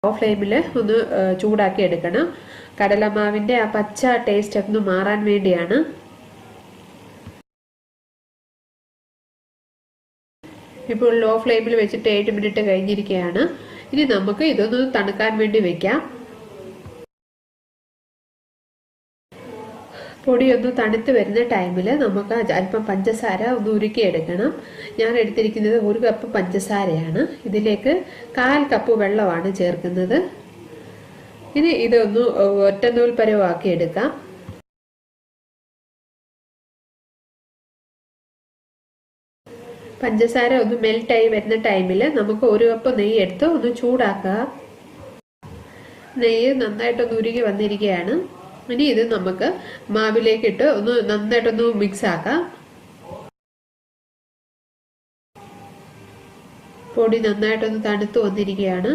Law ഫ്ലെയിമിൽ ഒന്ന് ചൂടാക്കി എടുക്കണം. കടലമാവിൻ്റെ ആ പച്ച ടേസ്റ്റ് ഒന്ന് മാറാൻ വേണ്ടിയാണ്. ഇപ്പോൾ ലോ ഫ്ലെയിമിൽ വെച്ചിട്ട് 7 മിനിറ്റ് കഴിഞ്ഞിരിക്കുകയാണ്. ഇനി നമുക്ക് ഇതൊന്ന് തണുക്കാൻ വേണ്ടി വെക്കാം. പൊടി ഒന്ന് തണുത്ത് വരുന്ന ടൈമിൽ നമുക്ക് അല്പം പഞ്ചസാര ഒന്ന് ഉരുക്കിയെടുക്കണം. ഞാൻ എടുത്തിരിക്കുന്നത് 1 കപ്പ് പഞ്ചസാരയാണ്. ഇതിലേക്ക് 1/4 കപ്പ് വെള്ളമാണ് ചേർക്കുന്നത്. ഇനി ഇതൊന്ന് ഒറ്റനൂൽ പരുവാക്കി എടുക്കാം. പഞ്ചസാര ഒന്ന് മെൽറ്റായി വരുന്ന ടൈമിൽ നമുക്ക് 1 കപ്പ് നെയ്യ് എടുത്ത് ഒന്ന് ചൂടാക്കുക. നെയ്യ് നന്നായിട്ടൊന്ന് ഉരുകി വന്നിരിക്കുകയാണ്. ഇനി ഇത് നമുക്ക് മാവിലേക്ക് ഇട്ട് ഒന്ന് നന്നായിട്ടൊന്ന് മിക്സ് ആക്കാം. പൊടി നന്നായിട്ടൊന്ന് തണുത്ത് വന്നിരിക്കുകയാണ്.